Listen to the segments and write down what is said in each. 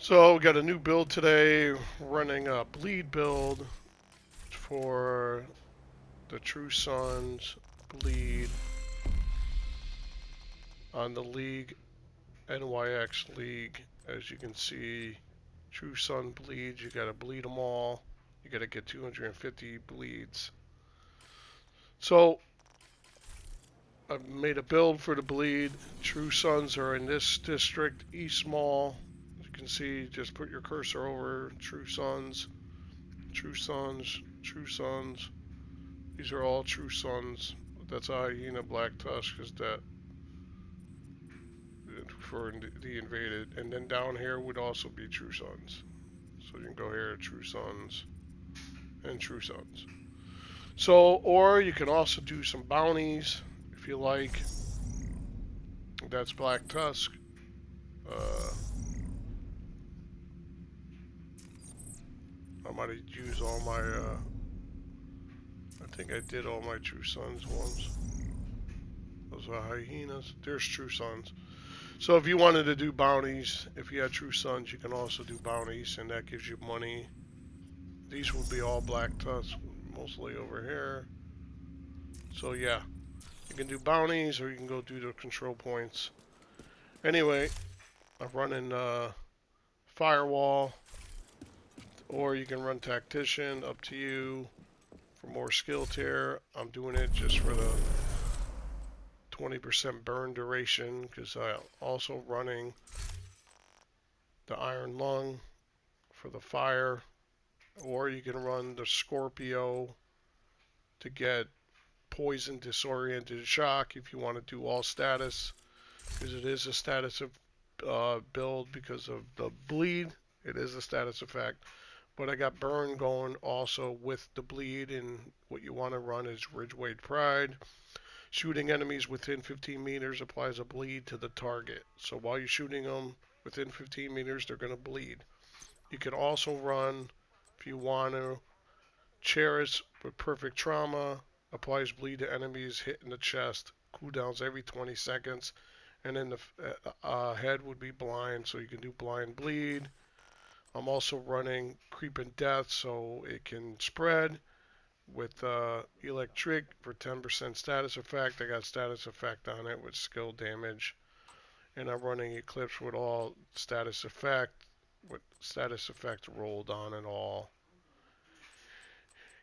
So we got a new build today, running a bleed build for the True Sons bleed on the League NYX League. As you can see, True Sun bleeds, you gotta bleed them all. You gotta get 250 bleeds. So I've made a build for the bleed. True Sons are in this district, East Mall. As you can see, just put your cursor over True Sons, True Sons, True Sons. These are all True Sons. That's a hyena black tusk is that for the invaded. And then down here would also be True Sons. So you can go here, True Sons and True Sons. So, or you can also do some bounties if you like. That's Black Tusk. I might have used all my, I think I did all my True Sons ones. Those are hyenas. There's True Sons. So if you wanted to do bounties, if you had True Sons, you can also do bounties, and that gives you money. These will be all Black Tusk, mostly over here. So yeah, you can do bounties, or you can go do the control points. Anyway, I'm running Firewall, or you can run Tactician, up to you. For more skill tier, I'm doing it just for the 20% burn duration, because I'm also running the Iron Lung for the fire, or you can run the Scorpio to get poison, disoriented, shock if you want to do all status, because it is a status of build because of the bleed. It is a status effect, but I got burn going also with the bleed, and what you want to run is Ridgeway Pride. Shooting enemies within 15 meters applies a bleed to the target. So while you're shooting them within 15 meters, they're going to bleed. You can also run, if you want to, Cherish with Perfect Trauma. Applies bleed to enemies hit in the chest. Cooldowns every 20 seconds. And then the head would be blind, so you can do blind bleed. I'm also running Creeping Death, so it can spread with Electrique for 10% status effect. I got status effect on it with skill damage. And I'm running Eclipse with all status effect, with status effect rolled on and all.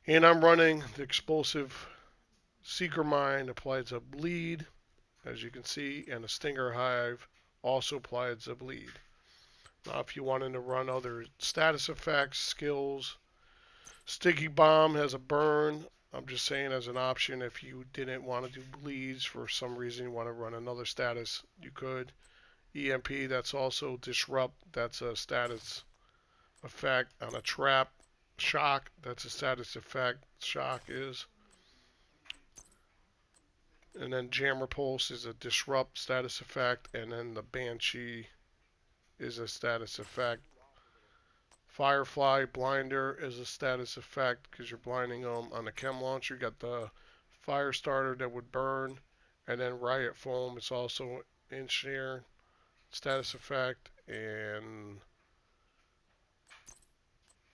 And I'm running the explosive Seeker Mine, applies a bleed, as you can see, and a Stinger Hive also applies a bleed. Now, if you wanted to run other status effects, skills, Sticky Bomb has a burn. I'm just saying as an option, if you didn't want to do bleeds for some reason, you want to run another status, you could. EMP, that's also Disrupt, that's a status effect on a trap. Shock, that's a status effect. Shock is. And then Jammer Pulse is a Disrupt status effect. And then the Banshee is a status effect. Firefly Blinder is a status effect because you're blinding them. On the Chem Launcher, you got the Fire Starter that would burn. And then Riot Foam is also in share status effect. And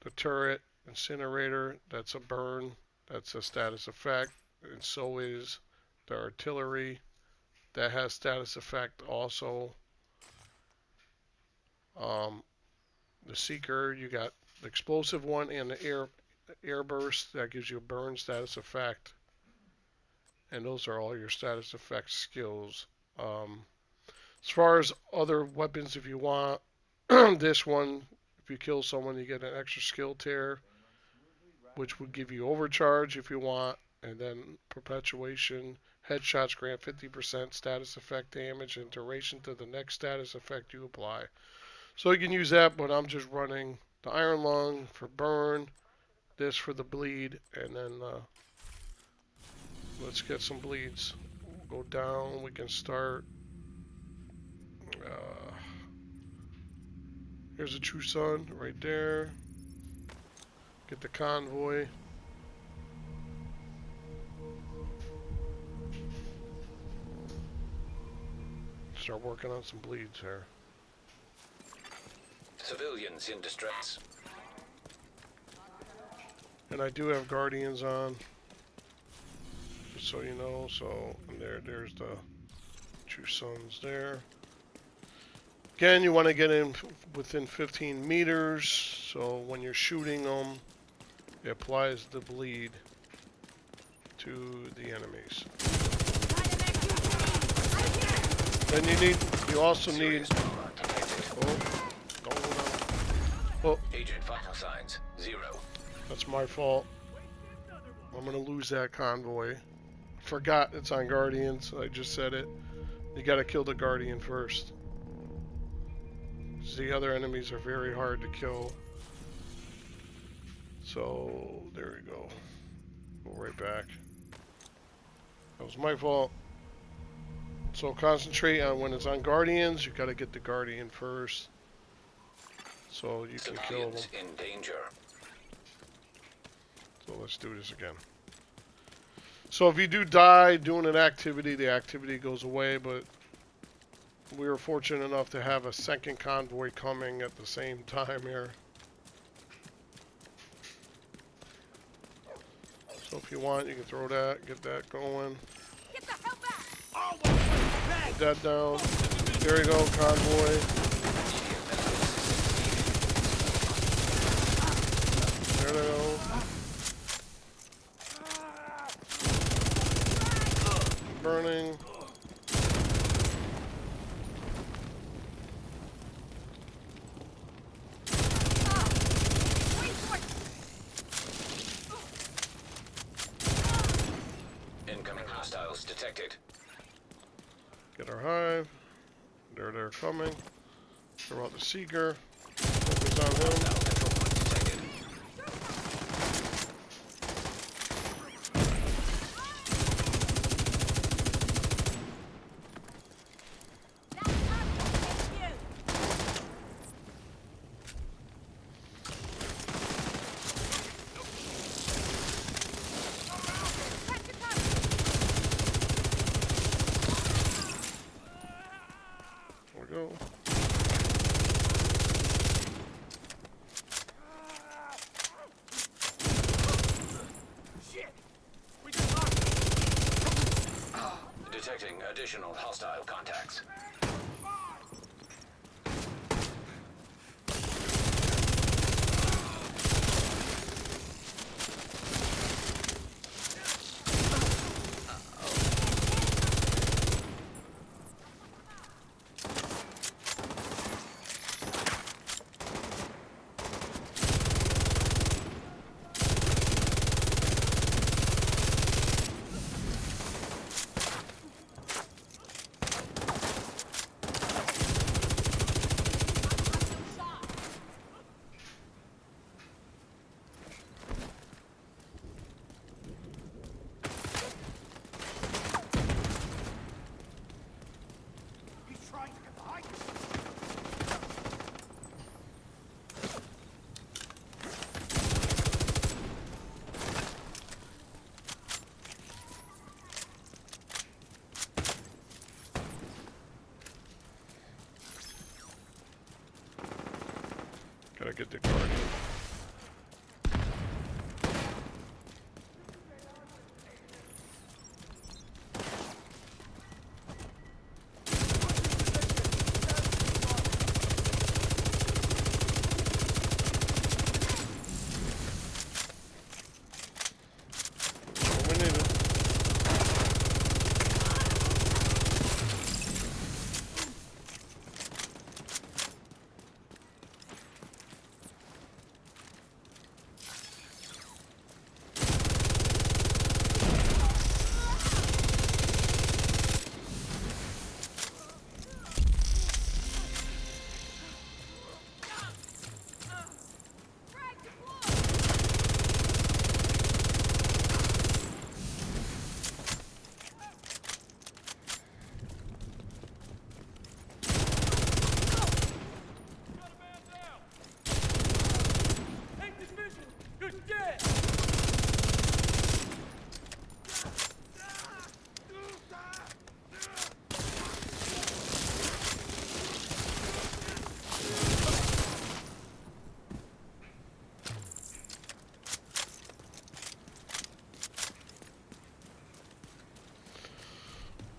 the Turret Incinerator, that's a burn. That's a status effect. And so is the Artillery. That has status effect also. The Seeker, you got the explosive one and the air burst. That gives you a burn status effect. And those are all your status effect skills. As far as other weapons, if you want, this one, if you kill someone, you get an extra skill tier, which would give you overcharge if you want. And then perpetuation. Headshots grant 50% status effect damage and duration to the next status effect you apply. So you can use that, but I'm just running the Iron Lung for burn, this for the bleed, and then let's get some bleeds. We'll go down, we can start. Here's a True Sun right there. Get the convoy. Start working on some bleeds here. Civilians in distress. And I do have Guardians on, just so you know. So and there's the two suns there. Again, you want to get in within 15 meters, so when you're shooting them, it applies the bleed to the enemies. Then you also need. Oh, Agent vital signs 0. That's my fault. I'm gonna lose that convoy. Forgot it's on Guardians. I just said it. You gotta kill the Guardian first. The other enemies are very hard to kill. So there we go. Go right back. That was my fault. So concentrate on when it's on Guardians. You gotta get the Guardian first, so you can kill them. In danger. So let's do this again. So if you do die doing an activity, the activity goes away, but we were fortunate enough to have a second convoy coming at the same time here. So if you want, you can throw that, get that going. Get the hell back! Put that down. There you go, convoy. There they go. Burning. Incoming hostiles detected. Get our hive. They're coming. Throw out the seeker. Focus on him. Control point detected. There we go. Detecting additional hostile contacts. Gotta get the Guardian. We need it.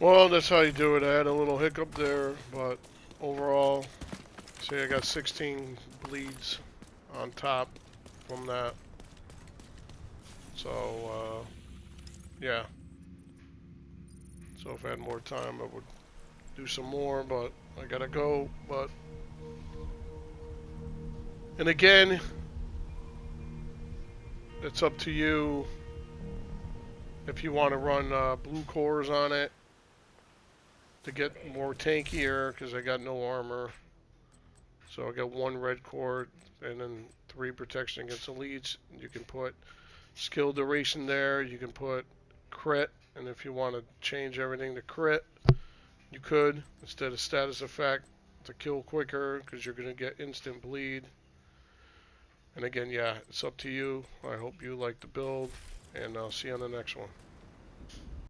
Well, that's how you do it. I had a little hiccup there, but overall, see, I got 16 bleeds on top from that. So, yeah. So if I had more time, I would do some more, but I gotta go. But, and again, it's up to you if you want to run blue cores on it to get more tankier, because I got no armor. So I got 1 red core and then 3 protection against elites. You can put skill duration there. You can put crit, and if you want to change everything to crit, you could, instead of status effect, to kill quicker, because you're going to get instant bleed. And again, yeah, it's up to you. I hope you like the build, and I'll see you on the next one.